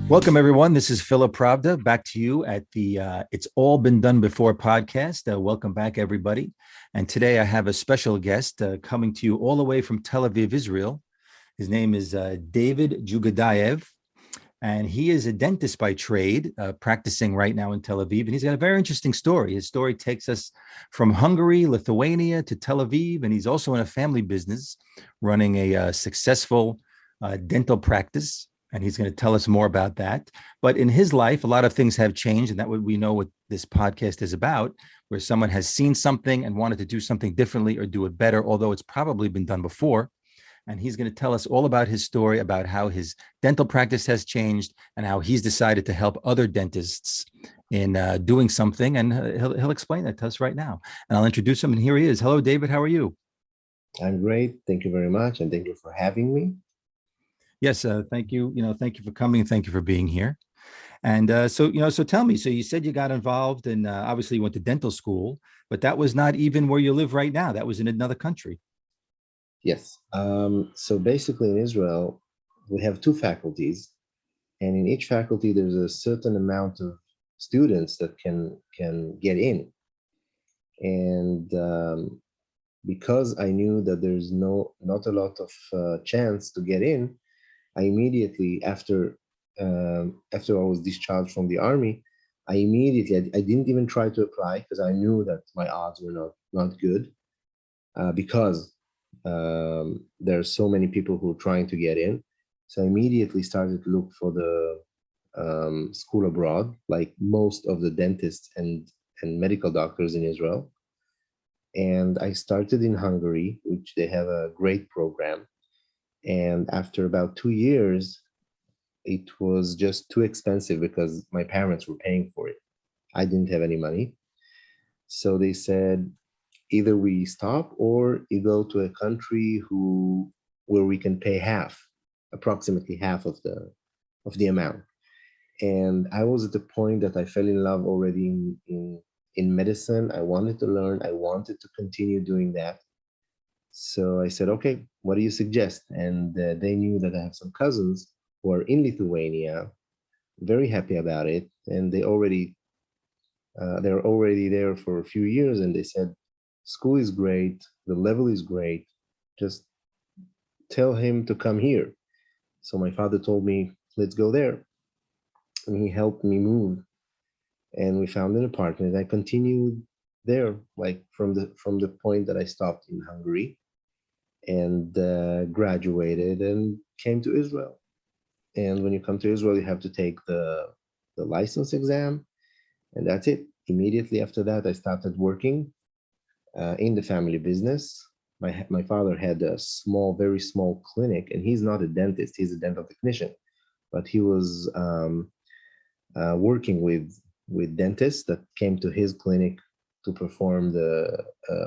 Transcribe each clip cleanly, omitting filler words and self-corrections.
Welcome, everyone. This is Philip Pravda back to you at the It's All Been Done Before podcast. Welcome back, everybody. And today I have a special guest coming to you all the way from Tel Aviv, Israel. His name is David Jagudaev, and he is a dentist by trade, practicing right now in Tel Aviv. And he's got a very interesting story. His story takes us from Hungary, Lithuania to Tel Aviv. And he's also in a family business running a successful dental practice. And he's going to tell us more about that. But in his life, a lot of things have changed. And that we know what this podcast is about, where someone has seen something and wanted to do something differently or do it better, although it's probably been done before. And he's going to tell us all about his story, about how his dental practice has changed and how he's decided to help other dentists in doing something. And he'll explain that to us right now. And I'll introduce him. And here he is. Hello, David. How are you? I'm great. Thank you very much. And thank you for having me. Yes, thank you. Thank you for coming. Thank you for being here. And so tell me, so you said you got involved and obviously you went to dental school, but that was not even where you live right now. That was in another country. Yes. So basically in Israel, we have two faculties, and in each faculty, there's a certain amount of students that can get in. And because I knew that there's not a lot of chance to get in, I immediately, after I was discharged from the army, I didn't even try to apply because I knew that my odds were not good because there are so many people who are trying to get in. So I immediately started to look for the school abroad, like most of the dentists and medical doctors in Israel. And I started in Hungary, which they have a great program. And after about 2 years, it was just too expensive because my parents were paying for it. I didn't have any money. So they said, either we stop or you go to a country where we can pay approximately half of the amount. And I was at the point that I fell in love already in medicine. I wanted to learn. I wanted to continue doing that. So I said, okay, what do you suggest? And they knew that I have some cousins who are in Lithuania, very happy about it. And they're already there for a few years. And they said, school is great. The level is great. Just tell him to come here. So my father told me, let's go there. And he helped me move. And we found an apartment. I continued there, like from the point that I stopped in Hungary, and graduated and came to Israel. And when you come to Israel, you have to take the license exam, and that's it. Immediately after that, I started working in the family business. My father had a very small clinic, and he's not a dentist; he's a dental technician, but he was working with dentists that came to his clinic to perform the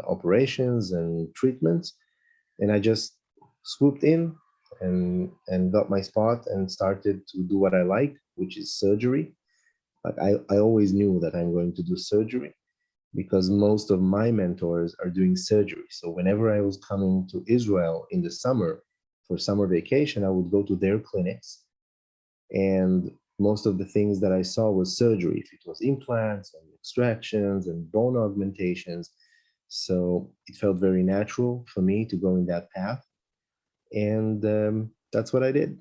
operations and treatments. And I just swooped in and got my spot and started to do what I like, which is surgery. But I always knew that I'm going to do surgery because most of my mentors are doing surgery. So whenever I was coming to Israel in the summer for summer vacation, I would go to their clinics. And most of the things that I saw was surgery. If it was implants and extractions and bone augmentations. So it felt very natural for me to go in that path. And that's what I did.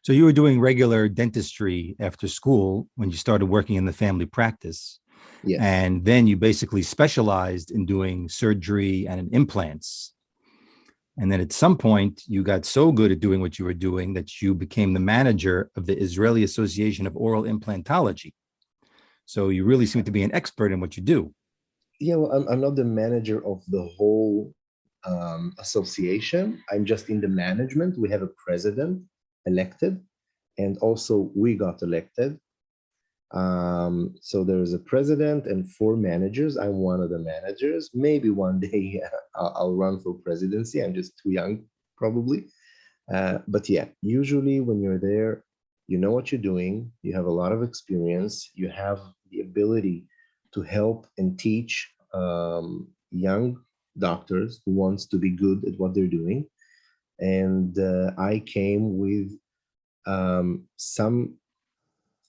So you were doing regular dentistry after school when you started working in the family practice. Yes. And then you basically specialized in doing surgery and implants. And then at some point, you got so good at doing what you were doing that you became the manager of the Israeli Association of Oral Implantology. So you really seem to be an expert in what you do. Yeah, well, I'm not the manager of the whole association. I'm just in the management. We have a president elected, and also we got elected. So there's a president and 4 managers. I'm one of the managers. Maybe one day I'll run for presidency. I'm just too young, probably. But yeah, usually when you're there, you know what you're doing. You have a lot of experience. You have the ability to help and teach young doctors who wants to be good at what they're doing. And I came with some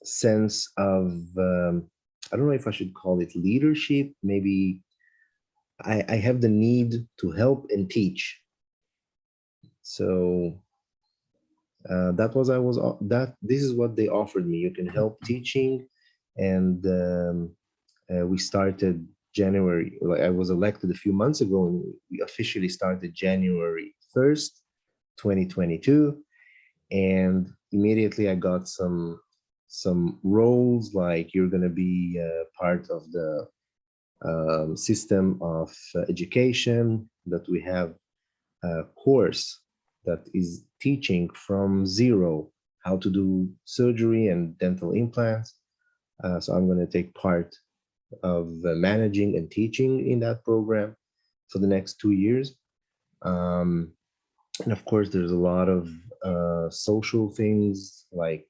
sense of, I don't know if I should call it leadership. Maybe I have the need to help and teach. So that was I was that this is what they offered me. You can help teaching, and we started January. Like I was elected a few months ago, and we officially started January 1st, 2022, and immediately I got some roles, like you're going to be part of the system of education, that we have a course that is teaching from zero how to do surgery and dental implants. So I'm going to take part of managing and teaching in that program for the next 2 years. And of course, there's a lot of social things like,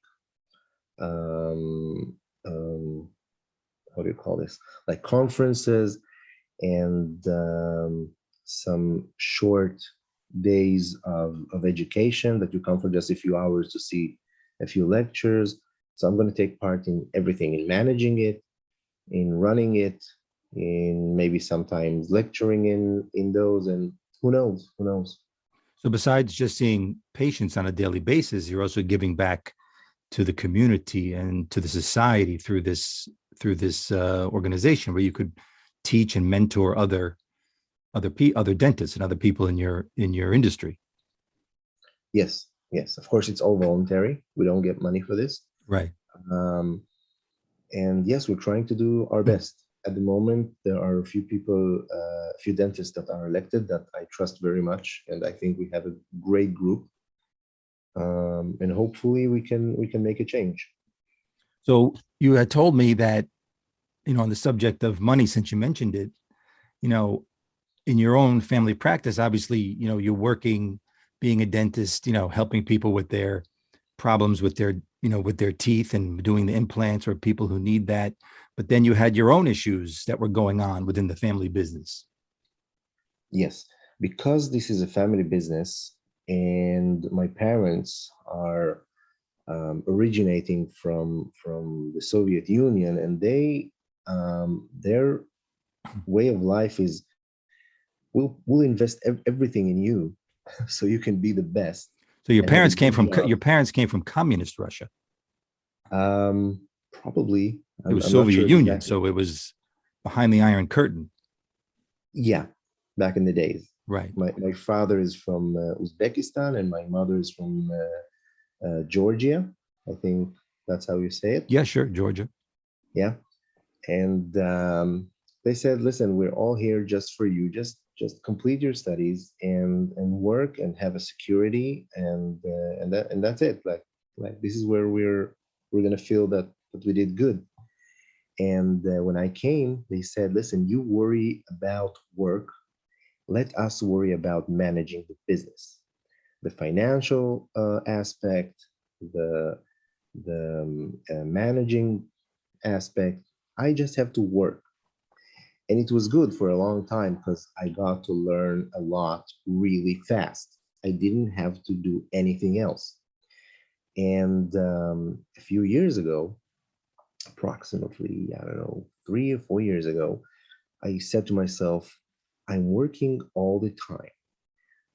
um, um, what do you call this? Like conferences and some short days of education that you come for just a few hours to see a few lectures. So I'm going to take part in everything, in managing it, in running it, in maybe sometimes lecturing in those, and who knows. So besides just seeing patients on a daily basis, you're also giving back to the community and to the society through this organization, where you could teach and mentor other dentists and other people in your industry. Yes, of course, it's all voluntary. We don't get money for this. Right. And yes, we're trying to do our best. At the moment, there are a few people, a few dentists that are elected that I trust very much, and I think we have a great group. And hopefully we can make a change. So you had told me that, on the subject of money, since you mentioned it, in your own family practice, obviously, you're working, being a dentist, helping people with their problems with their teeth and doing the implants, or people who need that. But then you had your own issues that were going on within the family business. Yes, because this is a family business, and my parents are originating from the Soviet Union, and their way of life is, we'll invest everything in you so you can be the best. So your parents came from communist Russia. Probably. It was Soviet Union, exactly. So it was behind the Iron Curtain. Yeah, back in the days. Right. My father is from Uzbekistan, and my mother is from Georgia. I think that's how you say it. Yeah, sure, Georgia. Yeah, and they said, "Listen, we're all here just for you. Just complete your studies and work and have a security, and that's it. Like this is where we're gonna feel that we did good." And when I came, they said, "Listen, you worry about work. Let us worry about managing the business, the financial aspect, the managing aspect. I just have to work." And it was good for a long time, because I got to learn a lot really fast. I didn't have to do anything else. And a few years ago, approximately, I don't know, 3 or 4 years ago, I said to myself, I'm working all the time.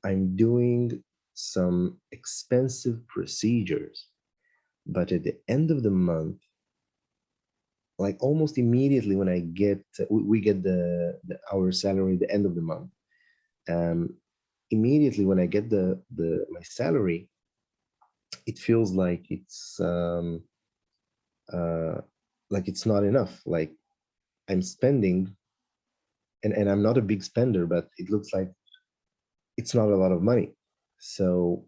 I'm doing some expensive procedures, but at the end of the month, like almost immediately when we get our salary at the end of the month. Immediately when I get my salary, it feels like it's not enough. Like I'm spending, and I'm not a big spender, but it looks like it's not a lot of money. So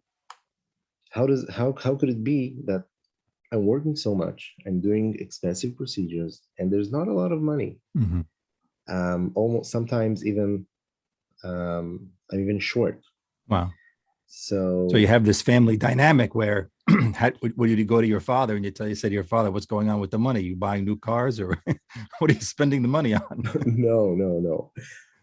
how could it be that I'm working so much, I'm doing expensive procedures, and there's not a lot of money? Mm-hmm. Almost sometimes even I'm even short. Wow. So you have this family dynamic where would you go to your father and you say to your father, what's going on with the money? You buying new cars, or what are you spending the money on? No.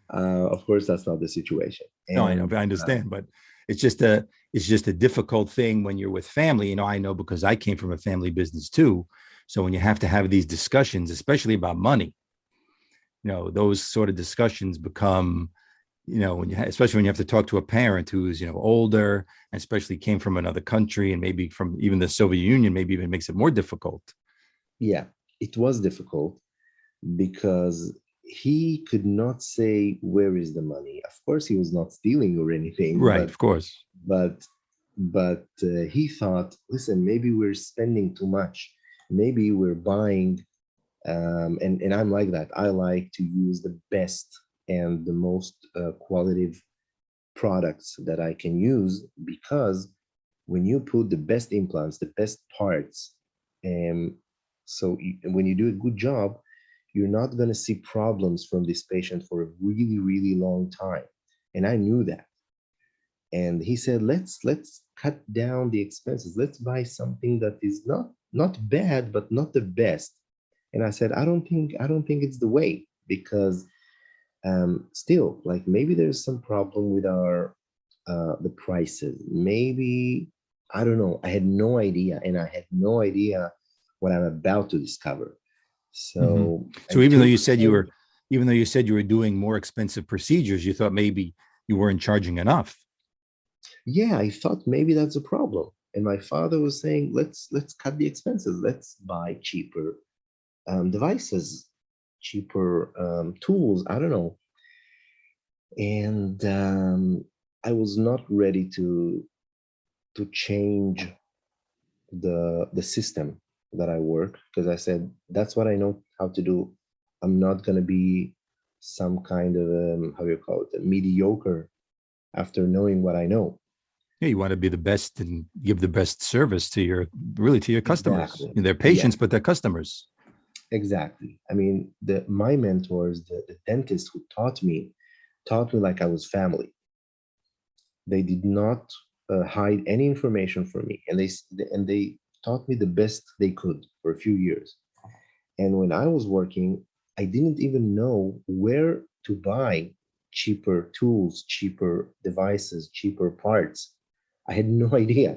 Of course, that's not the situation. No, I know, I understand, but it's just a difficult thing when you're with family. I know, because I came from a family business too. So when you have to have these discussions, especially about money, those sort of discussions become, especially when you have to talk to a parent who's, older, and especially came from another country and maybe from even the Soviet Union, maybe even makes it more difficult. Yeah, it was difficult because he could not say where is the money. Of course, he was not stealing or anything, Right, of course. but he thought, listen, maybe we're spending too much. Maybe we're buying, and I'm like that. I like to use the best and the most qualitative products that I can use, because when you put the best implants, the best parts, and when you do a good job, you're not going to see problems from this patient for a really, really long time. And I knew that. And he said, let's cut down the expenses. Let's buy something that is not bad, but not the best. And I said, I don't think it's the way, because still, like, maybe there's some problem with our the prices. Maybe, I don't know. I had no idea, and I had no idea what I'm about to discover. So So even though you said you were doing more expensive procedures, you thought maybe you weren't charging enough. yeah, I thought maybe that's a problem. And my father was saying, let's cut the expenses. Let's buy cheaper devices, cheaper tools. I don't know. And I was not ready to change the system that I work, because I said that's what I know how to do. I'm not gonna be some kind of how you call it, a mediocre after knowing what I know. Yeah, you want to be the best and give the best service to your customers. Exactly. They're Yes, patients, but they're customers. exactly. I mean, my mentors, the dentist who taught me like I was family. They did not hide any information from me, and they taught me the best they could for a few years. And when I was working, I didn't even know where to buy cheaper tools, cheaper devices, cheaper parts. I had no idea.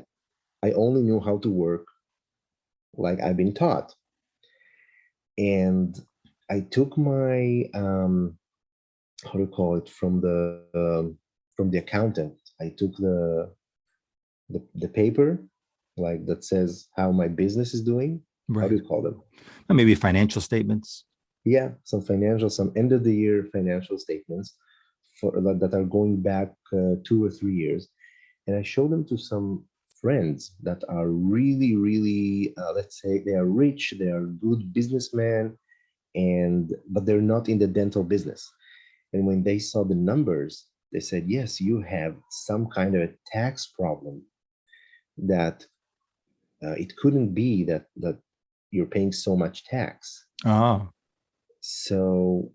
I only knew how to work like I've been taught. And I took my how to call it, from the accountant. I took the paper, like, that says how my business is doing. How do Right. you call them? Or maybe financial statements. Yeah, some end of the year financial statements for that are going back 2 or 3 years, and I show them to some friends that are really, really, let's say, they are rich, they are good businessmen, and but they're not in the dental business. And when they saw the numbers, they said, yes, you have some kind of a tax problem, that it couldn't be that you're paying so much tax. Oh, So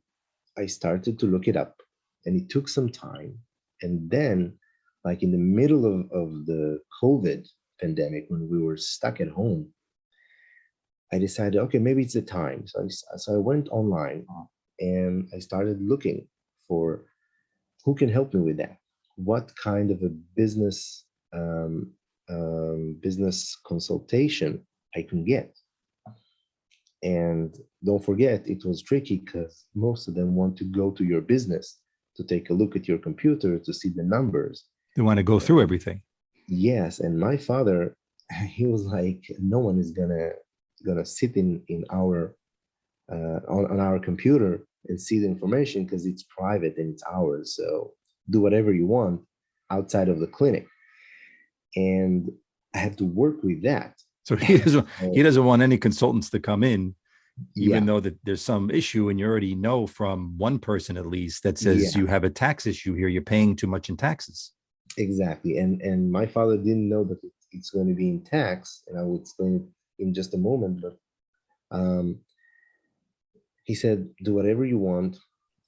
I started to look it up, and it took some time. And then, like, in the middle of the COVID pandemic, when we were stuck at home, I decided, okay, maybe it's the time. So I went online, and I started looking for who can help me with that. What kind of a business consultation I can get. And don't forget, it was tricky because most of them want to go to your business to take a look at your computer to see the numbers. they want to go through everything. Yes, and my father, he was like, no one is gonna sit in our on our computer and see the information, because it's private and it's ours. So do whatever you want outside of the clinic. And I had to work with that. So he doesn't he So, doesn't want any consultants to come in, even yeah, though that there's some issue, and you already know from one person at least that says yeah. you have a tax issue here. You're paying too much in taxes. Exactly. And my father didn't know that it's going to be in tax, and I will explain it in just a moment. But um, he said, do whatever you want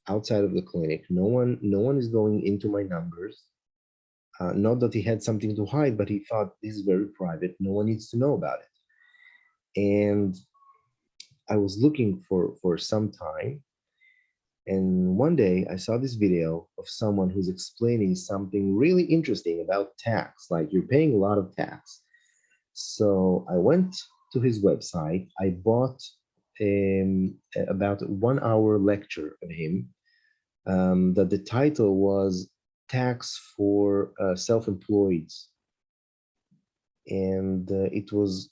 outside of the clinic. No one is going into my numbers. Not that he had something to hide, but he thought this is very private. No one needs to know about it. And I was looking for some time, and one day I saw this video of someone who's explaining something really interesting about tax. Like, you're paying a lot of tax. So I went to his website. I bought about a 1 hour lecture of him that the title was Tax for Self-Employeds. And it was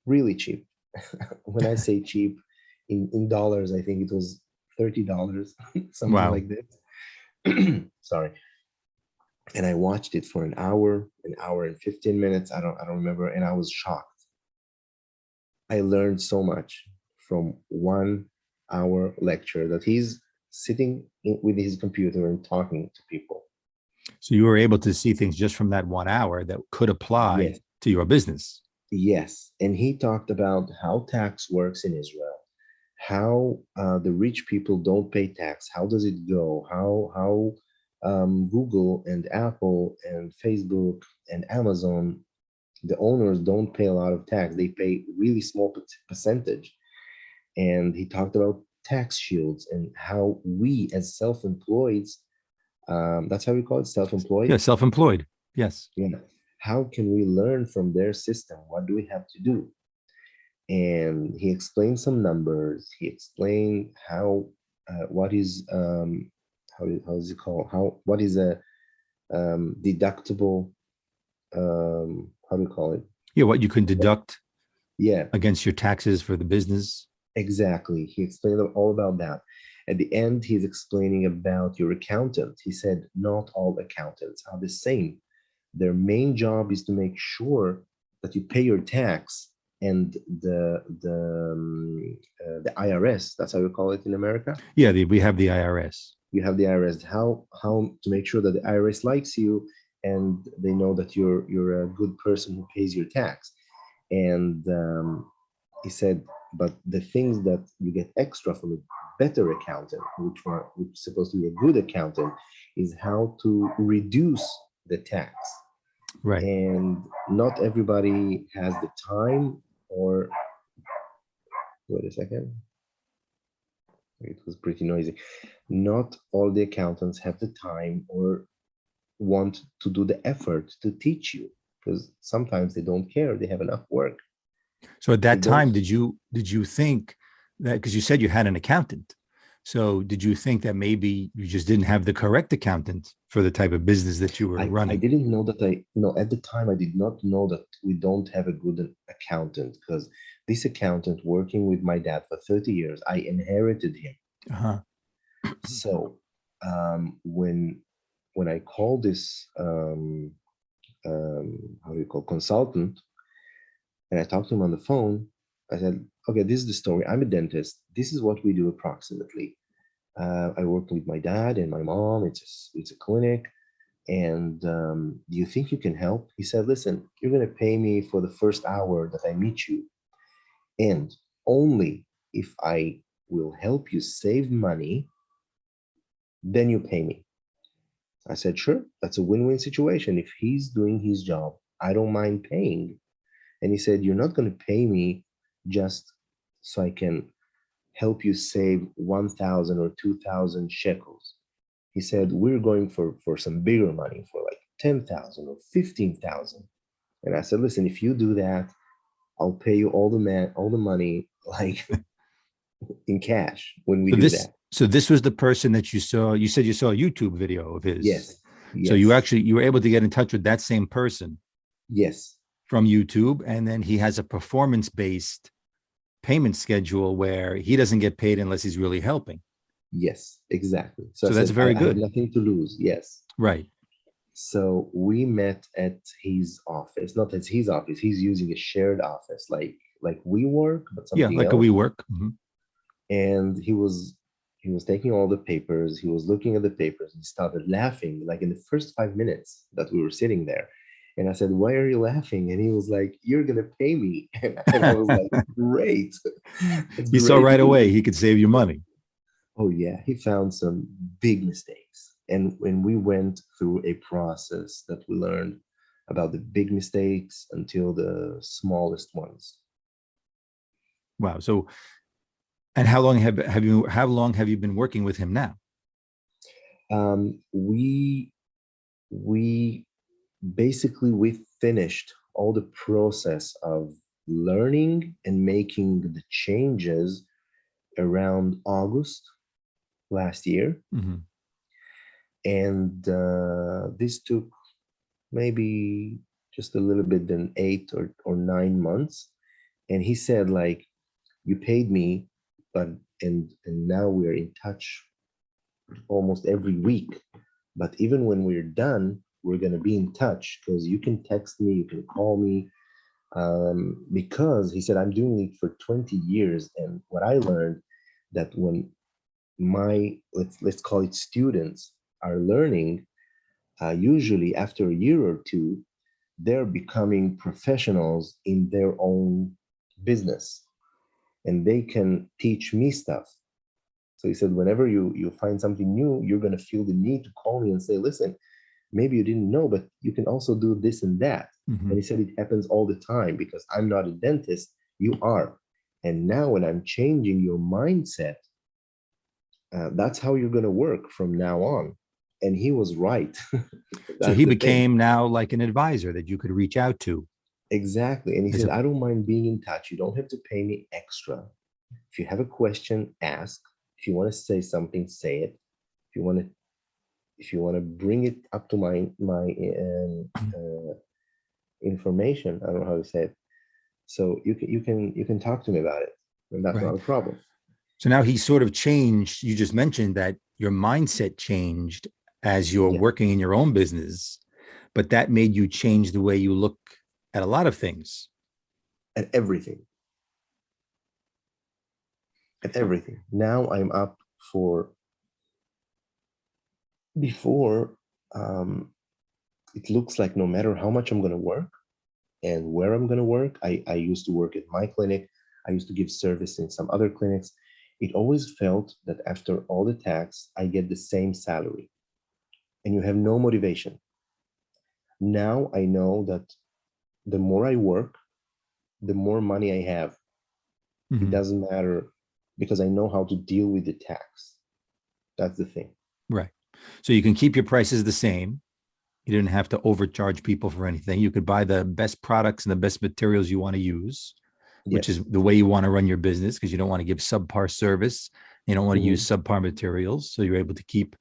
really cheap. When I say cheap, in dollars, I think it was $30, something Wow. like this. Sorry. And I watched it for an hour and 15 minutes. I don't remember. And I was shocked. I learned so much from 1 hour lecture that he's sitting with his computer and talking to people. So you were able to see things just from that 1 hour that could apply Yes. to your business. Yes. And he talked about how tax works in Israel, how the rich people don't pay tax. How does it go? How Google and Apple and Facebook and Amazon, the owners don't pay a lot of tax. They pay really small percentage. And he talked about tax shields and how we as self-employed, that's how we call it, self-employed. Yeah, self-employed. Yes. Yeah. How can we learn from their system? What do we have to do? And he explained some numbers. He explained how what is how is it called? What is a deductible? How do you call it? Yeah, what you can deduct Yeah, against your taxes for the business. exactly. He explained all about that. At the end, he's explaining about your accountant. He said not all accountants are the same. Their main job is to make sure that you pay your tax, and the IRS, that's how we call it in America. Yeah, we have the IRS. You have the IRS. How to make sure that the IRS likes you and they know that you're a good person who pays your tax. And he said, but the things that you get extra from a better accountant, which is supposed to be a good accountant, is how to reduce the tax. Right. And not everybody has the time, or wait a second, it was pretty noisy. Not all the accountants have the time or want to do the effort to teach you, because sometimes they don't care. They have enough work. So at that They don't. time, did you think that, because you said you had an accountant, so did you think that maybe you just didn't have the correct accountant for the type of business that you were running? I didn't know that at the time, I did not know that we don't have a good accountant, because this accountant working with my dad for 30 years, I inherited him. Uh-huh. So when I called this how do you call, consultant, and I talked to him on the phone, I said, okay, this is the story. I'm a dentist. This is what we do approximately. I work with my dad and my mom. It's a clinic. And do you think you can help? He said, listen, you're going to pay me for the first hour that I meet you. And only if I will help you save money, then you pay me. I said, sure, that's a win-win situation. If he's doing his job, I don't mind paying. And he said, you're not going to pay me just so I can help you save 1,000 or 2,000 shekels. He said, we're going for some bigger money, for like 10,000 or 15,000. And I said, listen, if you do that, I'll pay you all the money, like in cash when we do that. So this was the person that you saw. You said you saw a YouTube video of his. Yes. So you were able to get in touch with that same person. Yes. From YouTube, and then he has a performance-based payment schedule where he doesn't get paid unless he's really helping. Yes, exactly. So that's very good. I have nothing to lose. Yes. Right. So we met at his office. Not at his office. He's using a shared office, like WeWork, but something like else. a WeWork. Mm-hmm. And he was taking all the papers. He was looking at the papers and started laughing, like in the first 5 minutes that we were sitting there. And I said, why are you laughing? And he was like, you're going to pay me. And I was like, great. You saw right away he could save you money. Oh, yeah. He found some big mistakes. And when we went through a process that we learned about the big mistakes until the smallest ones. Wow. So, and how long have you been working with him now? We basically, we finished all the process of learning and making the changes around August last year. Mhm. And this took maybe just a little bit than 8 or 9 months. And he said, like, you paid me, but and now we're in touch almost every week. But even when we're done, we're gonna be in touch because you can text me, you can call me. Because he said, I'm doing it for 20 years. And what I learned that when my let's call it students are learning, usually after a year or two, they're becoming professionals in their own business and they can teach me stuff. So he said, whenever you find something new, you're going to feel the need to call me and say, listen, maybe you didn't know, but you can also do this and that. And Mhm. he said, it happens all the time because I'm not a dentist, you are. And now when I'm changing your mindset, that's how you're going to work from now on. And he was right. So That's he the thing. became now like an advisor that you could reach out to Exactly. And he as said, a I don't mind being in touch. You don't have to pay me extra. If you have a question, ask. If you want to say something, say it. If you want to, if you want to bring it up to my information, I don't know how to say it. So you can talk to me about it, and that's not right. a problem. So now he sort of changed. You just mentioned that your mindset changed as you're Yeah, working in your own business, but that made you change the way you look at a lot of things. and everything. Now I'm up for before. Um, it looks like no matter how much I'm going to work and where I'm going to work, I used to work at my clinic. I used to give service in some other clinics. It always felt that after all the tax, I get the same salary and you have no motivation. Now I know that the more I work, the more money I have. It Mhm. doesn't matter because I know how to deal with the tax. That's the thing. Right. So you can keep your prices the same. You didn't have to overcharge people for anything. You could buy the best products and the best materials you want to use, which is Yes. the way you want to run your business because you don't want to give subpar service. You don't want to use Mhm. subpar materials. So you're able to keep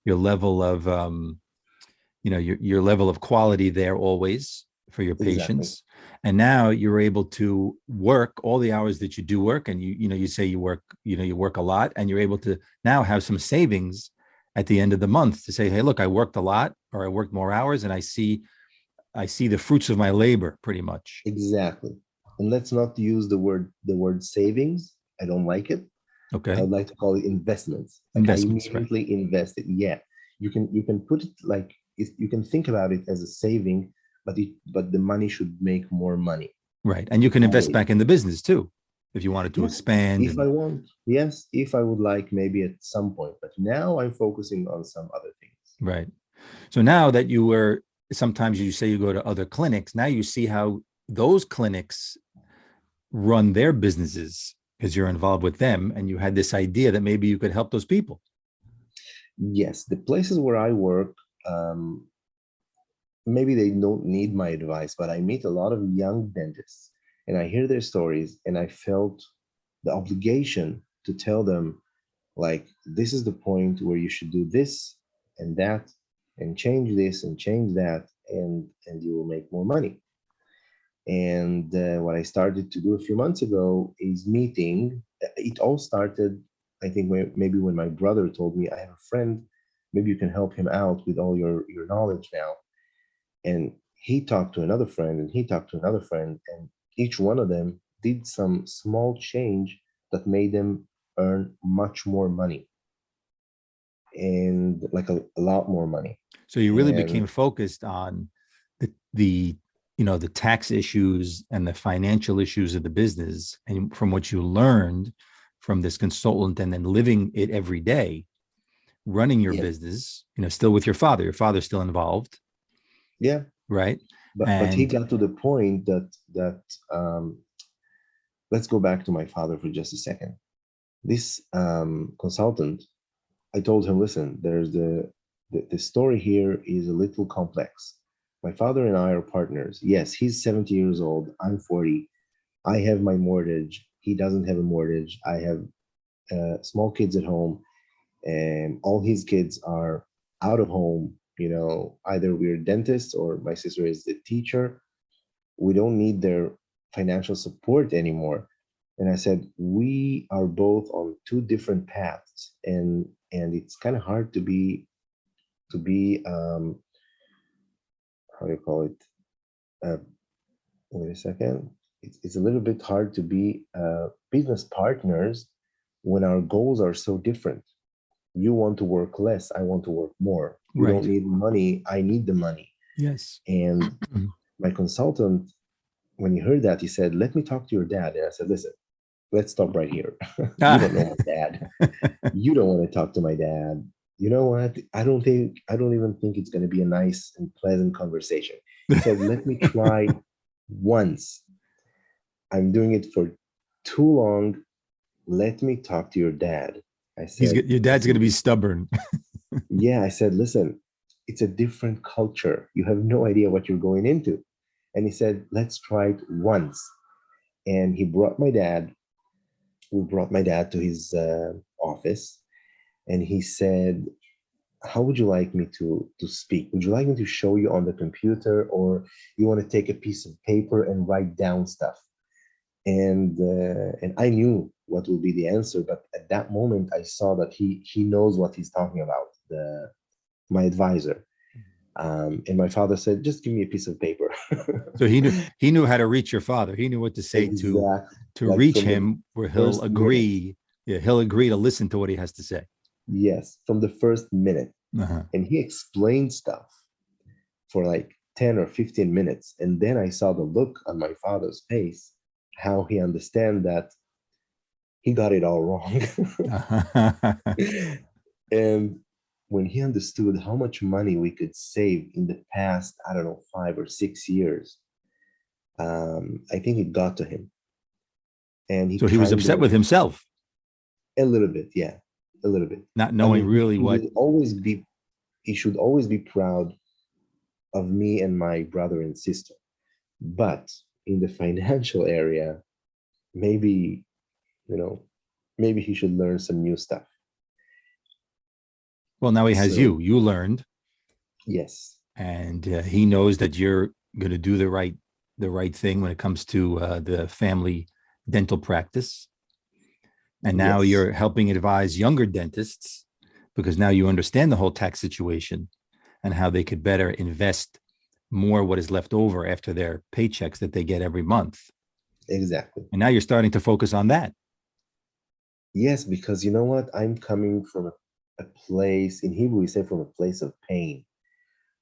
your level of, your level of quality there always for your Exactly. patients. And now you're able to work all the hours that you do work. And you say you work a lot and you're able to now have some savings at the end of the month to say, hey, look, I worked a lot or I worked more hours and I see the fruits of my labor pretty much. Exactly. And let's not use the word savings. I don't like it. I Okay. would like to call it investments. Like I Investments, right? immediately invested. Yeah, you can put it like you can think about it as a saving, but the money should make more money Right. And you can invest always. back in the business too if you wanted to Yes, expand if I and want. Yes, if I would like, maybe at some point. But now I'm focusing on some other things. right. So now that you were, sometimes you say you go to other clinics, now you see how those clinics run their businesses because you're involved with them and you had this idea that maybe you could help those people. Yes, the places where I work, um, maybe they don't need my advice, but I meet a lot of young dentists and I hear their stories and I felt the obligation to tell them, like, this is the point where you should do this and that and change this and change that, and you will make more money. And what I started to do a few months ago is meeting. It all started, I think, maybe when my brother told me, I have a friend, maybe you can help him out with all your knowledge now. And he talked to another friend, and he talked to another friend, and each one of them did some small change that made them earn much more money and like a lot more money. So you really And became focused on the tax issues and the financial issues of the business. And from what you learned from this consultant and then living it every day, running your yeah, business, still with your father's still involved, yeah, right? but he And got to the point that um, let's go back to my father for just a second. This consultant, I told him, listen, there's the story here is a little complex. My father and I are partners. Yes, he's 70 years old. I'm 40. I have my mortgage. He doesn't have a mortgage. I have small kids at home, and all his kids are out of home. Either we're dentists or my sister is the teacher. We don't need their financial support anymore. And I said, we are both on two different paths, and it's kind of hard to be how do you call it? Uh, Wait a second. It's a little bit hard to be business partners when our goals are so different. You want to work less, I want to work more. You don't Right. need money, I need the money. Yes. And my consultant, when he heard that, he said, let me talk to your dad. And I said, listen, let's stop right here. You don't know my dad. You don't want to talk to my dad. You know what? I don't even think it's going to be a nice and pleasant conversation. He said, let me try once. I'm doing it for too long. Let me talk to your dad. I said, Your dad's going to be stubborn. yeah, I said, listen, it's a different culture. You have no idea what you're going into. And he said, let's try it once. And he brought my dad. We brought my dad to his office. And he said, how would you like me to speak? Would you like me to show you on the computer, or you want to take a piece of paper and write down stuff? And I knew what would be the answer, but at that moment I saw that he knows what he's talking about. My advisor, and my father said, "Just give me a piece of paper." So he knew how to reach your father. He knew what to say Exactly. to Like reach from the him, where he'll first minute. agree. Yeah, he'll agree to listen to what he has to say. Yes, from the first minute, Uh-huh. and he explained stuff for like 10 or 15 minutes, and then I saw the look on my father's face, how he understand that he got it all wrong. And when he understood how much money we could save in the past, I don't know, 5 or 6 years, I think it got to him. And he So he was kind upset of, with himself, a little bit, yeah, a little bit. not I knowing mean, really what. he should always be proud of me and my brother and sister. But in the financial area, maybe, you know, maybe he should learn some new stuff. Well, now he has So, you. You learned, yes, and he knows that you're going to do the right thing when it comes to the family dental practice. And now yes, you're helping advise younger dentists because now you understand the whole tax situation and how they could better invest more what is left over after their paychecks that they get every month. exactly. And now you're starting to focus on that. Yes, because you know what? I'm coming from a place, in Hebrew, we say from a place of pain.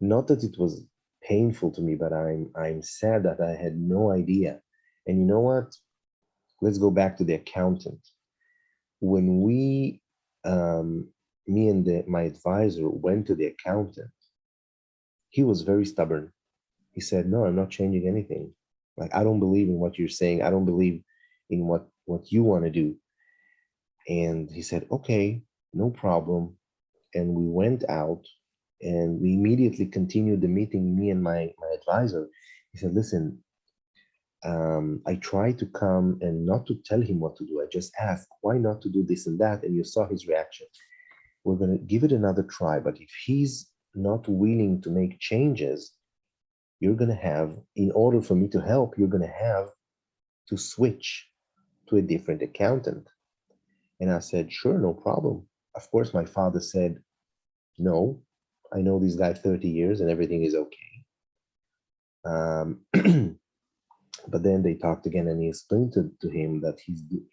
Not that it was painful to me, but I'm sad that I had no idea. And you know what? Let's go back to the accountant. When me and my advisor went to the accountant, he was very stubborn. He said, "No, I'm not changing anything. Like, I don't believe in what you're saying. I don't believe in what you want to do." And he said, "Okay, no problem." And we went out, and we immediately continued the meeting, me and my advisor. He said, listen, I tried to come and not to tell him what to do. I just asked, why not to do this and that? And you saw his reaction. We're going to give it another try. But if he's not willing to make changes, you're going to have, in order for me to help, you're going to have to switch to a different accountant. And I said, sure, no problem. Of course, my father said, no, I know this guy 30 years and everything is okay. But then they talked again, and he explained to him that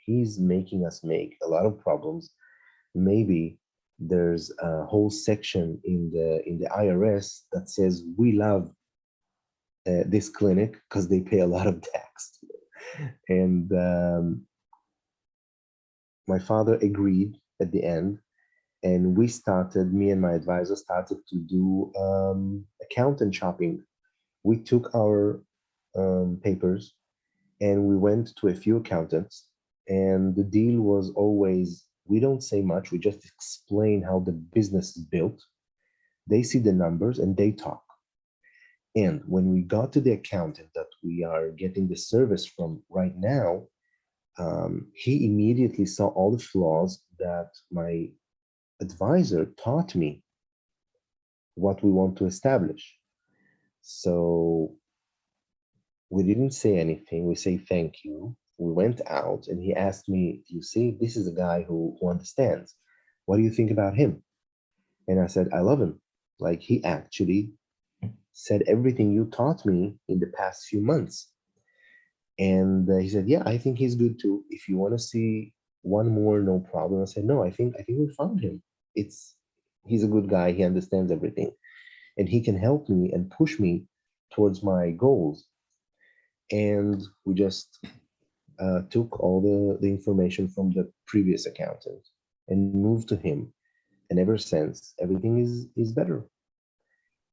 he's making us make a lot of problems. Maybe there's a whole section in the IRS that says we love this clinic because they pay a lot of tax. And my father agreed at the end, and me and my advisor started to do accountant shopping. We took our papers and we went to a few accountants, and the deal was always, we don't say much, we just explain how the business is built. They see the numbers and they talk. And when we got to the accountant that we are getting the service from right now, he immediately saw all the flaws that my advisor taught me what we want to establish. So we didn't say anything. We say thank you. We went out and he asked me, you see, this is a guy who understands. What do you think about him? And I said, I love him. Like he actually said everything you taught me in the past few months. And he said, yeah, I think he's good too. If you want to see one more, no problem. I said, no, I think we found him. He's a good guy. He understands everything and he can help me and push me towards my goals. And we just took all the information from the previous accountant and moved to him. And ever since, everything is better.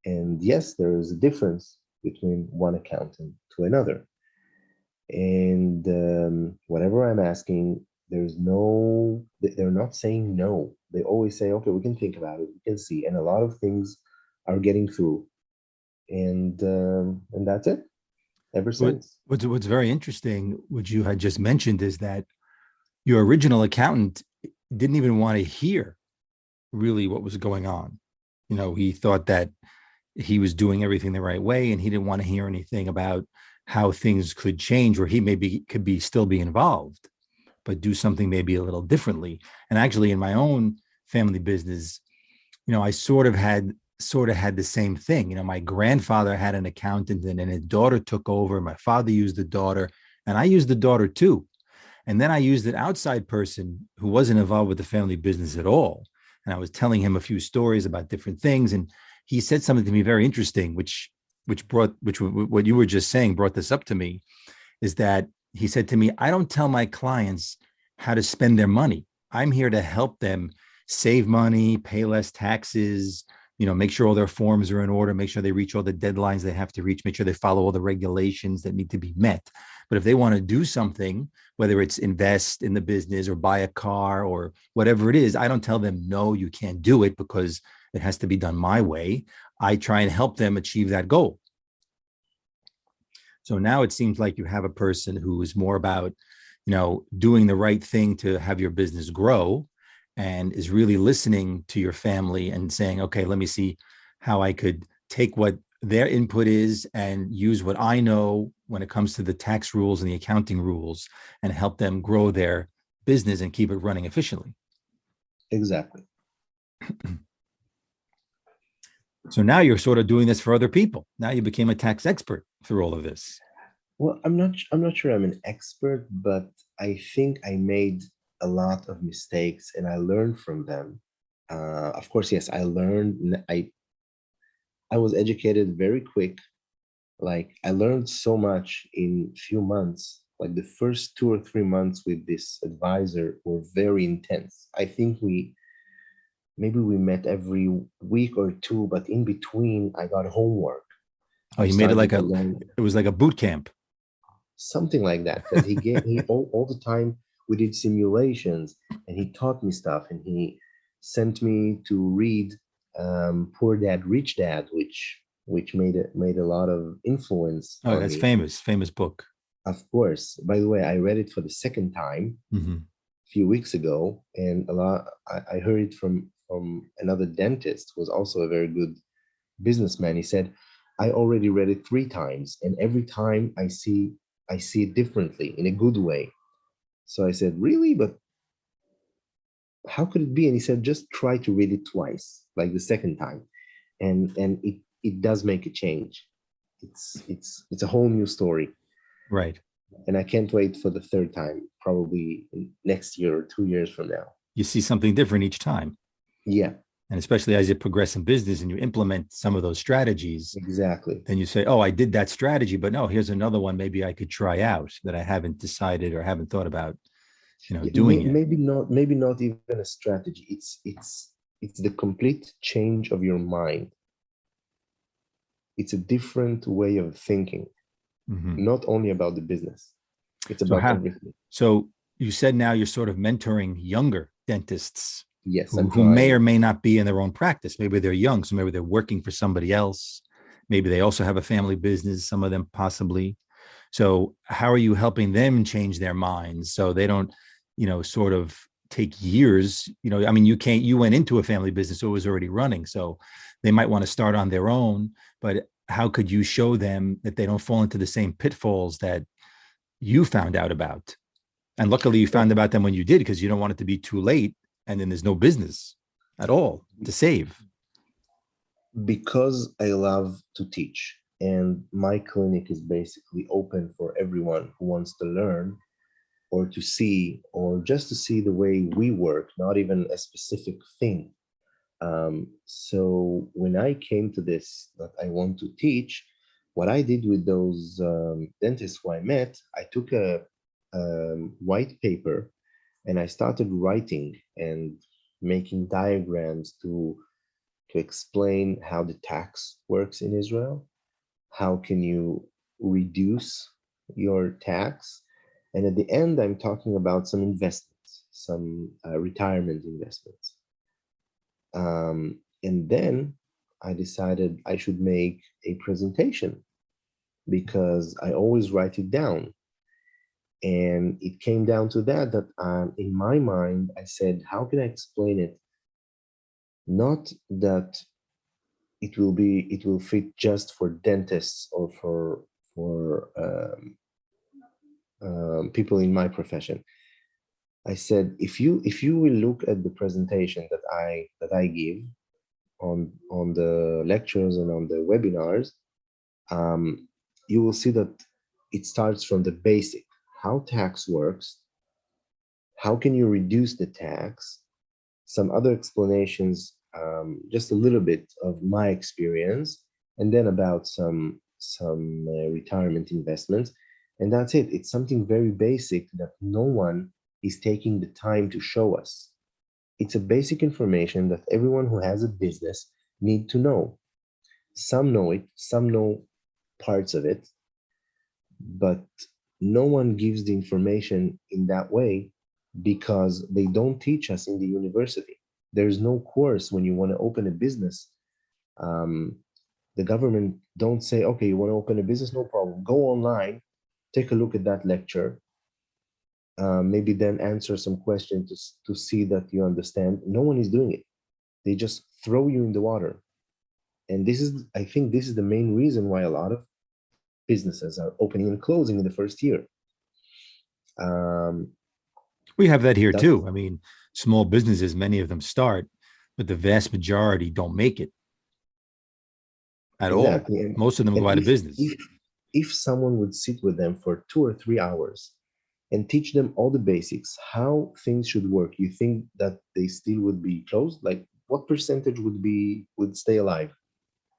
And yes, there is a difference between one accountant to another. And whatever I'm asking, they're not saying no. They always say, okay, we can think about it, we can see. And a lot of things are getting through. And that's it. Ever since. What's very interesting, what you had just mentioned, is that your original accountant didn't even want to hear really what was going on. You know, he thought that he was doing everything the right way, and he didn't want to hear anything about how things could change, or he maybe could be still be involved, but do something maybe a little differently. And actually, in my own family business, you know, I sort of had the same thing. You know, my grandfather had an accountant, and then his daughter took over. My father used the daughter, and I used the daughter too. And then I used an outside person who wasn't involved with the family business at all. And I was telling him a few stories about different things. And he said something to me very interesting, which what you were just saying brought this up to me, is that he said to me, I don't tell my clients how to spend their money. I'm here to help them save money, pay less taxes, you know, make sure all their forms are in order, make sure they reach all the deadlines they have to reach, make sure they follow all the regulations that need to be met. But if they want to do something, whether it's invest in the business or buy a car or whatever it is, I don't tell them, no, you can't do it because it has to be done my way. I try and help them achieve that goal. So now it seems like you have a person who is more about, you know, doing the right thing to have your business grow, and is really listening to your family and saying, okay, let me see how I could take what their input is and use what I know when it comes to the tax rules and the accounting rules and help them grow their business and keep it running efficiently. Exactly. So now you're sort of doing this for other people. Now you became a tax expert through all of this. Well, I'm not sure I'm an expert, but I think I made a lot of mistakes and I learned from them. Of course, yes, I learned. I was educated very quick. Like I learned so much in few months. Like the first 2 or 3 months with this advisor were very intense. I think maybe we met every week or two, but in between I got homework. Oh, you made it like it was like a boot camp. Something like that. That he all the time we did simulations and he taught me stuff and he sent me to read Poor Dad, Rich Dad, which made a lot of influence. Oh, that's me. famous book. Of course. By the way, I read it for the second time a few weeks ago, and I heard it from another dentist who was also a very good businessman. He said, I already read it 3 times, and every time I see it differently in a good way. So I said, really? But how could it be? And he said, just try to read it twice, like the second time. And it does make a change. It's a whole new story. Right. And I can't wait for the third time, probably next year or 2 years from now. You see something different each time. Yeah. And especially as you progress in business and you implement some of those strategies. Exactly. Then you say, oh, I did that strategy, but no, here's another one maybe I could try out that I haven't decided or haven't thought about, doing it. Maybe not even a strategy. It's the complete change of your mind. It's a different way of thinking, not only about the business. It's about everything. So you said now you're sort of mentoring younger dentists. Yes, who may or may not be in their own practice. Maybe they're young, so maybe they're working for somebody else. Maybe they also have a family business, some of them possibly. So how are you helping them change their minds so they don't, sort of take years? I mean, you went into a family business, so it was already running. So they might want to start on their own, but how could you show them that they don't fall into the same pitfalls that you found out about? And luckily you found about them when you did, because you don't want it to be too late and then there's no business at all to save. Because I love to teach, and my clinic is basically open for everyone who wants to learn or to see, or just to see the way we work, not even a specific thing. So when I came to this, that I want to teach, what I did with those dentists who I met, I took a white paper and I started writing and making diagrams to explain how the tax works in Israel. How can you reduce your tax? And at the end, I'm talking about some investments, some retirement investments. And then I decided I should make a presentation because I always write it down. And it came down to that in my mind, I said, how can I explain it? Not that it will fit just for dentists or for people in my profession. I said, if you will look at the presentation that I give on the lectures and on the webinars, you will see that it starts from the basic, how tax works, how can you reduce the tax, some other explanations, just a little bit of my experience, and then about some retirement investments, and that's it. It's something very basic that no one is taking the time to show us. It's a basic information that everyone who has a business need to know. Some know it, some know parts of it, but no one gives the information in that way because they don't teach us in the university. There's no course when you want to open a business. The government don't say, okay, you want to open a business? No problem. Go online, take a look at that lecture, maybe then answer some questions to see that you understand. No one is doing it. They just throw you in the water. And I think this is the main reason why a lot of businesses are opening and closing in the first year. We have that here too. I mean, small businesses, many of them start, but the vast majority don't make it at exactly. all. Most of them go out of business. If someone would sit with them for 2 or 3 hours and teach them all the basics, how things should work, you think that they still would be closed? Like, what percentage would stay alive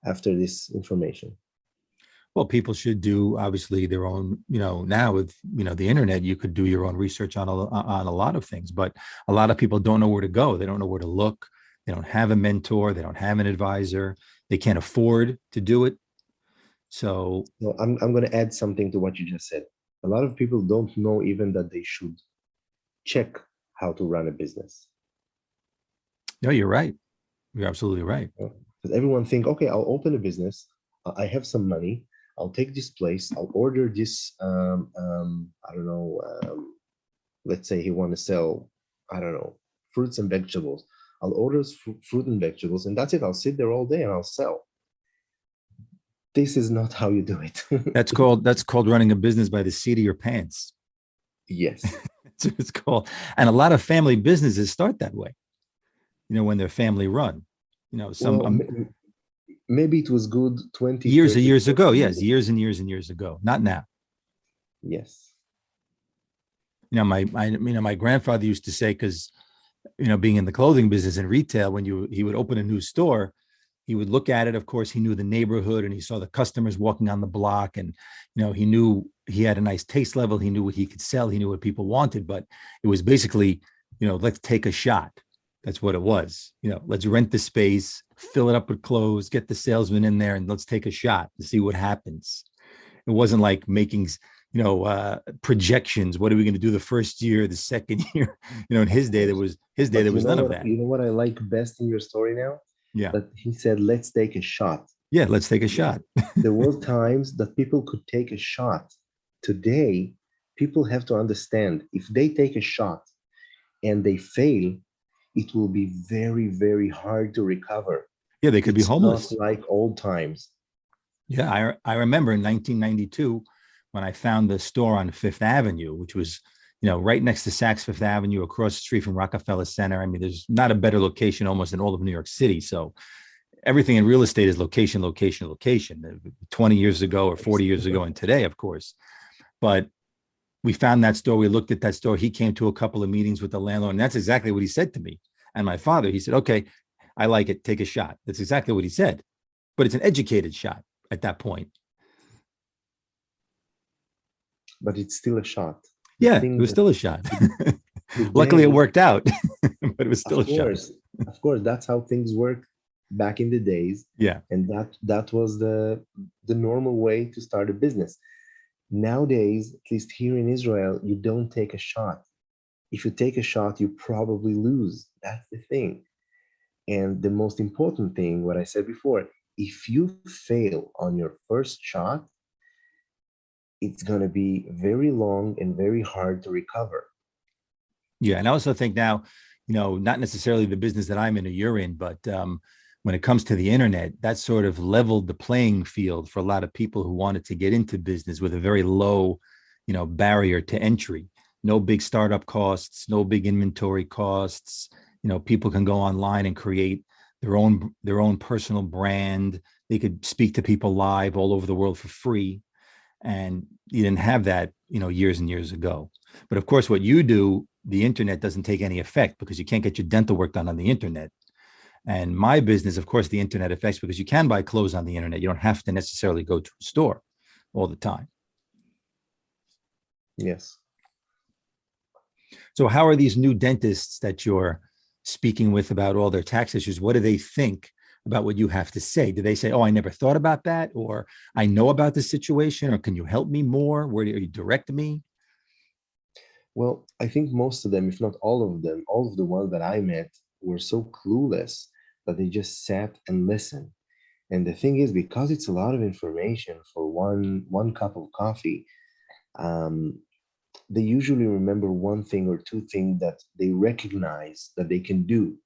after this information? Well, people should do obviously their own, now with, the internet, you could do your own research on a lot of things, but a lot of people don't know where to go. They don't know where to look. They don't have a mentor. They don't have an advisor. They can't afford to do it. So I'm going to add something to what you just said. A lot of people don't know even that they should check how to run a business. No, you're right. You're absolutely right. Because everyone think, okay, I'll open a business. I have some money. I'll take this place. I'll order this. I don't know. Let's say he want to sell, I don't know, fruits and vegetables. I'll order fruit and vegetables, and that's it. I'll sit there all day and I'll sell. This is not how you do it. That's called running a business by the seat of your pants. Yes. That's what it's called. And a lot of family businesses start that way, when they're family run. Maybe it was good 20 years ago. Yes, years and years and years ago. Not now. Yes. My grandfather used to say, because being in the clothing business and retail, when he would open a new store, he would look at it. Of course, he knew the neighborhood and he saw the customers walking on the block, and he knew he had a nice taste level. He knew what he could sell. He knew what people wanted. But it was basically, let's take a shot. That's what it was. Let's rent the space, fill it up with clothes, get the salesman in there, and let's take a shot to see what happens. It wasn't like making, projections. What are we going to do the first year, the second year? In his day, there was none of that. You know what I like best in your story now? Yeah. That he said, let's take a shot. Yeah, let's take a shot. There was times that people could take a shot. Today, people have to understand if they take a shot and they fail, it will be very, very hard to recover. Yeah, they could be It's not homeless. like old times. Yeah, I remember in 1992 when I found the store on Fifth Avenue, which was, right next to Saks Fifth Avenue, across the street from Rockefeller Center. I mean, there's not a better location almost in all of New York City. So everything in real estate is location, location, location. 20 years ago or 40 years ago, and today, of course. But we found that store. We looked at that store. He came to a couple of meetings with the landlord, and that's exactly what he said to me and my father. He said, "Okay, I like it. Take a shot." That's exactly what he said. But it's an educated shot at that point. But it's still a shot. The Yeah, it thing was that still a shot. Luckily, it today, worked out, but it was of still a shot. course, of course, that's how things work back in the days, Yeah. and that was the normal way to start a business. Nowadays, at least here in Israel, you don't take a shot. If you take a shot, you probably lose. That's the thing. And the most important thing, what I said before, if you fail on your first shot, it's going to be very long and very hard to recover. Yeah. And I also think now, not necessarily the business that I'm in or you're in, but when it comes to the internet, that sort of leveled the playing field for a lot of people who wanted to get into business with a very low, barrier to entry. No big startup costs, no big inventory costs. People can go online and create their own personal brand. They could speak to people live all over the world for free. And you didn't have that, years and years ago. But of course, what you do, the internet doesn't take any effect because you can't get your dental work done on the internet. And my business, of course, the internet affects because you can buy clothes on the internet. You don't have to necessarily go to a store all the time. Yes. So how are these new dentists that you're speaking with about all their tax issues? What do they think about what you have to say? Do they say, "Oh, I never thought about that," or "I know about this situation," or "Can you help me more? Where do you direct me?" Well, I think most of them, if not all of them, all of the ones that I met were so clueless that they just sat and listened. And the thing is, because it's a lot of information for one cup of coffee, um, they usually remember one thing or two things that they recognize that they can do.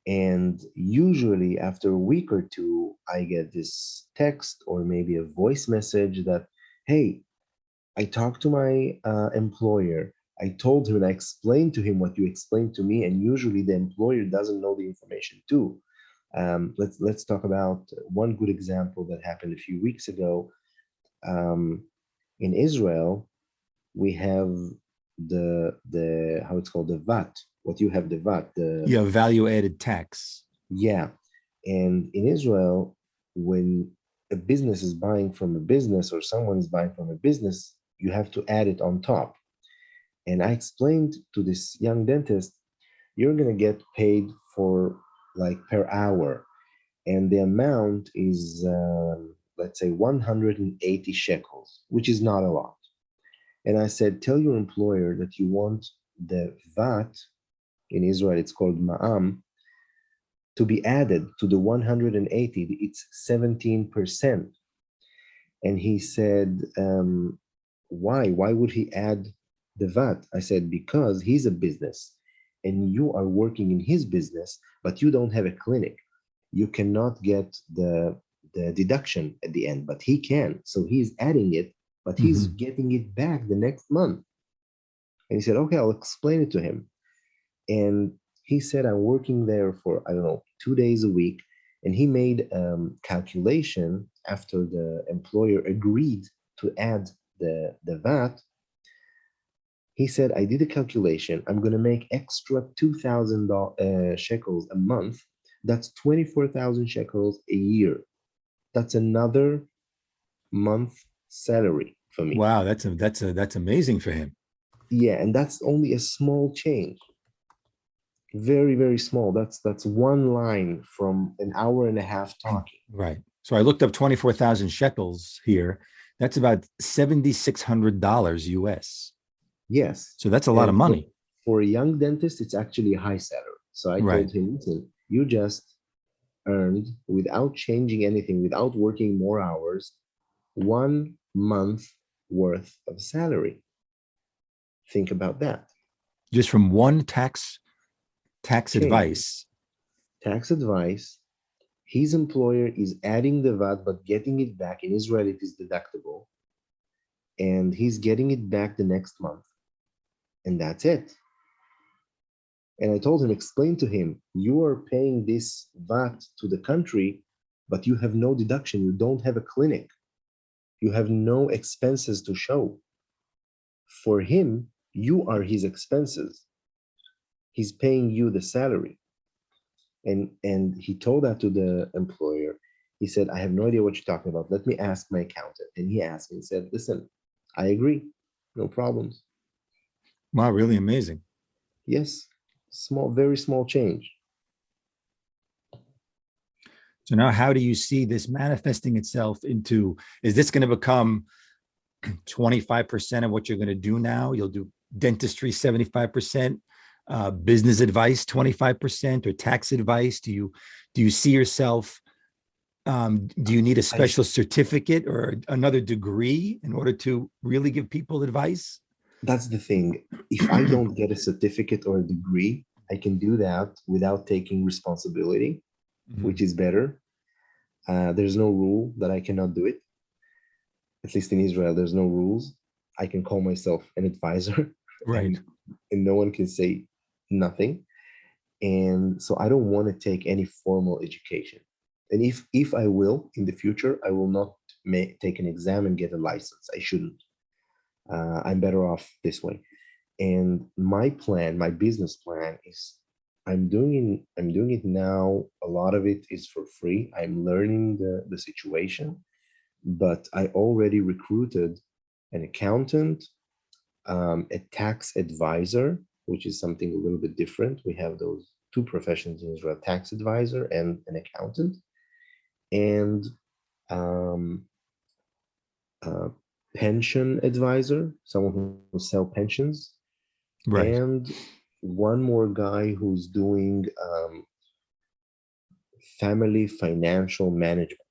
And usually, after a week or two, I get this text or maybe a voice message that, hey, I talked to my employer. I told him and I explained to him what you explained to me. And usually, the employer doesn't know the information too. Let's talk about one good example that happened a few weeks ago. Um, in Israel, we have the how it's called, the VAT. What you have, the VAT, the Yeah, value added tax. yeah. And in Israel, when a business is buying from a business or someone is buying from a business, you have to add it on top. And I explained to this young dentist, you're going to get paid for like per hour. And the amount is, let's say, 180 shekels, which is not a lot. And I said, tell your employer that you want the VAT, in Israel, it's called ma'am, to be added to the 180. It's 17%. And he said, why? Why would he add the VAT? I said, because he's a business and you are working in his business, but you don't have a clinic. You cannot get the deduction at the end, but he can. So he's adding it, but he's Mhm. getting it back the next month. And he said, okay, I'll explain it to him. And he said, I'm working there for, I don't know, 2 days a week. And he made calculation after the employer agreed to add the VAT. He said, I did a calculation. I'm going to make extra 2,000 shekels a month. That's 24,000 shekels a year. That's another month salary for me. Wow, that's amazing for him. Yeah, and that's only a small change. Very, very small. That's one line from an hour and a half talking. Right. So I looked up 24,000 shekels here. That's about $7,600 US. Yes. So that's a lot of And money. for a young dentist, it's actually a high salary. So I Right. told him, listen, you just earned without changing anything, without working more hours, 1 month worth of salary. Think about that. Just from one tax Change. advice. Tax advice. His employer is adding the VAT, but getting it back. In Israel, it is deductible. And he's getting it back the next month. And that's it. And I told him, explain to him, you are paying this VAT to the country, but you have no deduction. You don't have a clinic. You have no expenses to show. For him, you are his expenses. He's paying you the salary. And he told that to the employer. He said, I have no idea what you're talking about. Let me ask my accountant. And he asked me and said, listen, I agree. No problems. Wow, really amazing. Yes. Small, very small change. So now how do you see this manifesting itself into, is this going to become 25% of what you're going to do now? You'll do dentistry 75%, business advice 25%, or tax advice? Do you see yourself, do you need a special certificate or another degree in order to really give people advice? That's the thing. If I don't get a certificate or a degree, I can do that without taking responsibility, which is better. There's no rule that I cannot do it. At least in Israel, there's no rules. I can call myself an advisor, right? And no one can say nothing. And so I don't want to take any formal education. And if I will in the future, I will not take an exam and get a license. I shouldn't. I'm better off this way. And my plan, my business plan is I'm doing it now. A lot of it is for free. I'm learning the situation, but I already recruited an accountant, a tax advisor, which is something a little bit different. We have those two professions in Israel: tax advisor and an accountant, and pension advisor, someone who will sell pensions, right? And one more guy who's doing family financial management.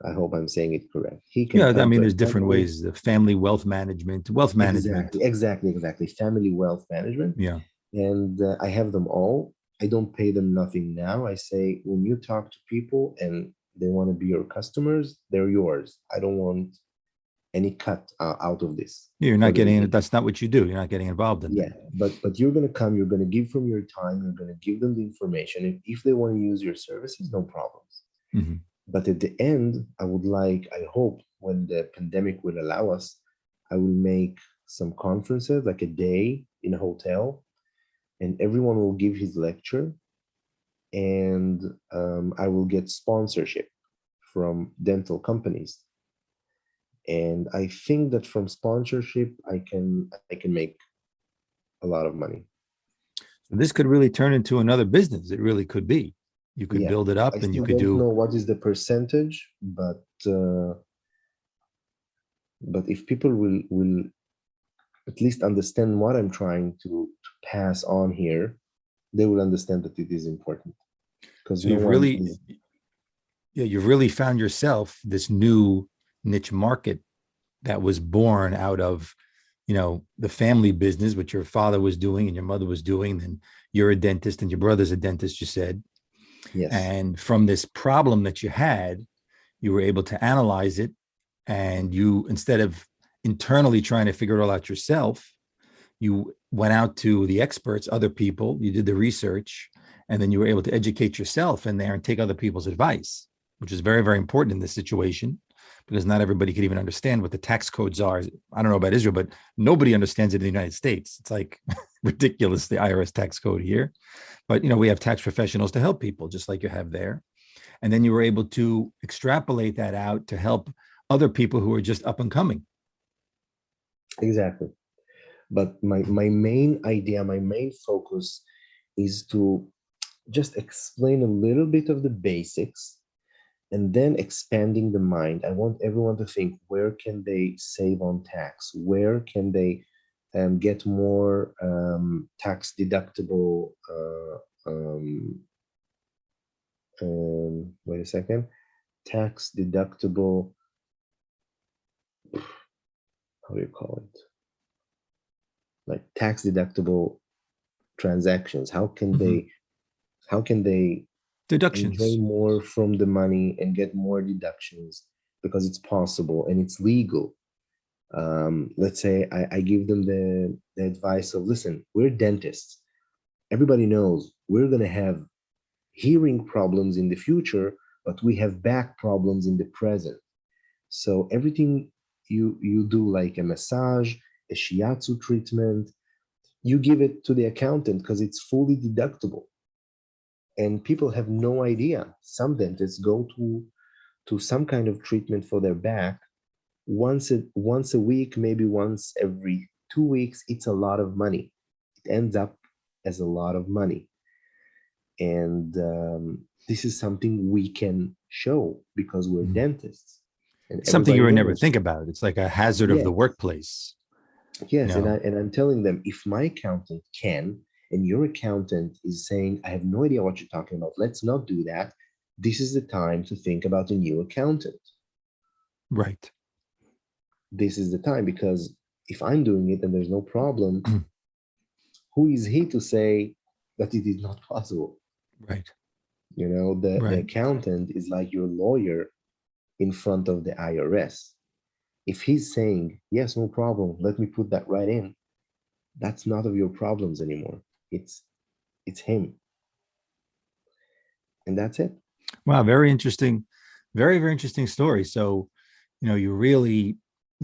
I hope I'm saying it correct. He can Yeah, I help mean, the there's different family. ways: the family wealth management. Exactly. Family wealth management. Yeah. And I have them all. I don't pay them nothing now. I say, when you talk to people and they want to be your customers, they're yours. I don't want any cut out of this. You're not getting, that's not what you do. You're not getting involved in Yeah, that. but you're going to come, you're going to give from your time, you're going to give them the information. If they want to use your services, no problems. Mm-hmm. But at the end, I hope when the pandemic will allow us, I will make some conferences, like a day in a hotel, and everyone will give his lecture, and I will get sponsorship from dental companies. And I think that from sponsorship, I can make a lot of money. So this could really turn into another business. It really could be. You could build it up, I and you still could don't do. know what is the percentage, but if people will at least understand what I'm trying to pass on here, they will understand that it is important. Because So you've really found yourself this new niche market that was born out of, the family business, which your father was doing and your mother was doing. And you're a dentist and your brother's a dentist, you said. Yes. And from this problem that you had, you were able to analyze it. And you, instead of internally trying to figure it all out yourself, you went out to the experts, other people, you did the research, and then you were able to educate yourself in there and take other people's advice, which is very, very important in this situation, because not everybody could even understand what the tax codes are. I don't know about Israel, but nobody understands it in the United States. It's like ridiculous, the IRS tax code here. But, we have tax professionals to help people, just like you have there. And then you were able to extrapolate that out to help other people who are just up and coming. Exactly. But my main idea, my main focus is to just explain a little bit of the basics and then expanding the mind. I want everyone to think, where can they save on tax? Where can they get more tax deductible Wait a second. Tax deductible. How do you call it? Like tax deductible transactions. How can they enjoy Deductions. more from the money and get more deductions because it's possible and it's legal? Let's say I give them the advice of, listen, we're dentists. Everybody knows we're going to have hearing problems in the future, but we have back problems in the present. So everything you do, like a massage, a shiatsu treatment, you give it to the accountant because it's fully deductible. And people have no idea. Some dentists go to some kind of treatment for their back once a week, maybe once every 2 weeks. It's a lot of money. It ends up as a lot of money. And this is something we can show because we're dentists. And Something you everybody would never knows. think about. It's like a hazard of the Yes, workplace. You yes. And know, I'm telling them, if my accountant can, and your accountant is saying, I have no idea what you're talking about, let's not do that. This is the time to think about a new accountant. right. This is the time, because if I'm doing it and there's no problem, who is he to say that it is not possible? Right. The Right. accountant is like your lawyer in front of the IRS. If he's saying, yes, no problem, let me put that right in, that's not of your problems anymore. It's him. And that's it. Wow. Very interesting. Very, very interesting story. So, you really,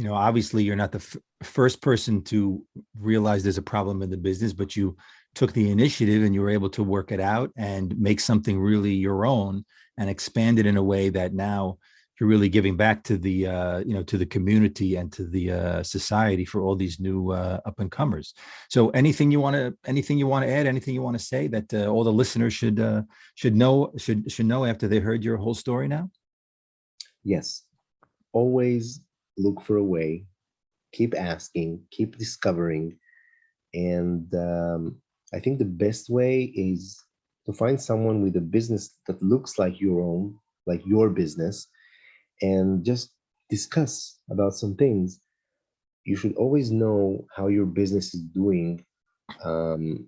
obviously you're not the first person to realize there's a problem in the business, but you took the initiative and you were able to work it out and make something really your own and expand it in a way that now you're really giving back to the, to the community and to the society for all these new up and comers. So anything you want to add, anything you want to say that all the listeners should know after they heard your whole story now? Yes. Always look for a way, keep asking, keep discovering. And I think the best way is to find someone with a business that looks like your own, like your business, and just discuss about some things. You should always know how your business is doing. Um,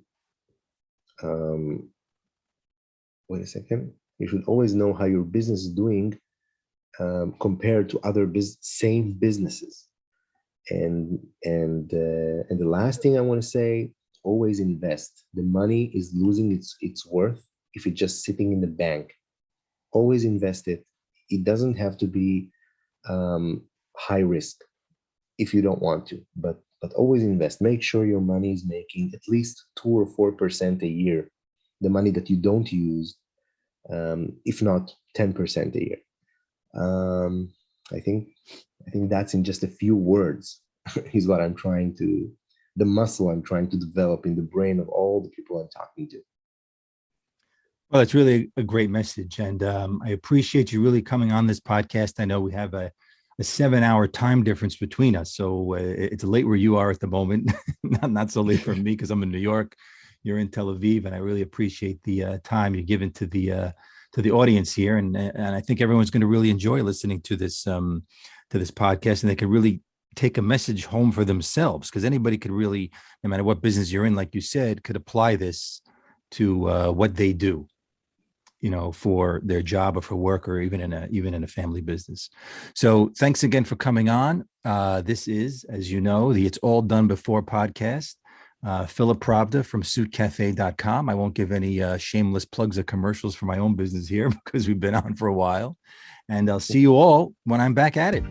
um, Wait a second. You should always know how your business is doing compared to other same businesses. And the last thing I want to say: always invest. The money is losing its worth if it's just sitting in the bank. Always invest it. It doesn't have to be high risk if you don't want to, but always invest. Make sure your money is making at least 2 or 4% a year. The money that you don't use, if not 10% a year. Um, I think that's in just a few words is what the muscle I'm trying to develop in the brain of all the people I'm talking to. Well, it's really a great message. And I appreciate you really coming on this podcast. I know we have a 7-hour time difference between us. So it's late where you are at the moment, not so late for me because I'm in New York. You're in Tel Aviv. And I really appreciate the time you've given to the audience here. And I think everyone's going to really enjoy listening to this podcast, and they can really take a message home for themselves, because anybody could really, no matter what business you're in, like you said, could apply this to what they do, for their job or for work, or even in a family business. So thanks again for coming on. This is, as you know, the It's All Done Before podcast. Philip Pravda from suitcafe.com. I won't give any shameless plugs or commercials for my own business here because we've been on for a while. And I'll see you all when I'm back at it.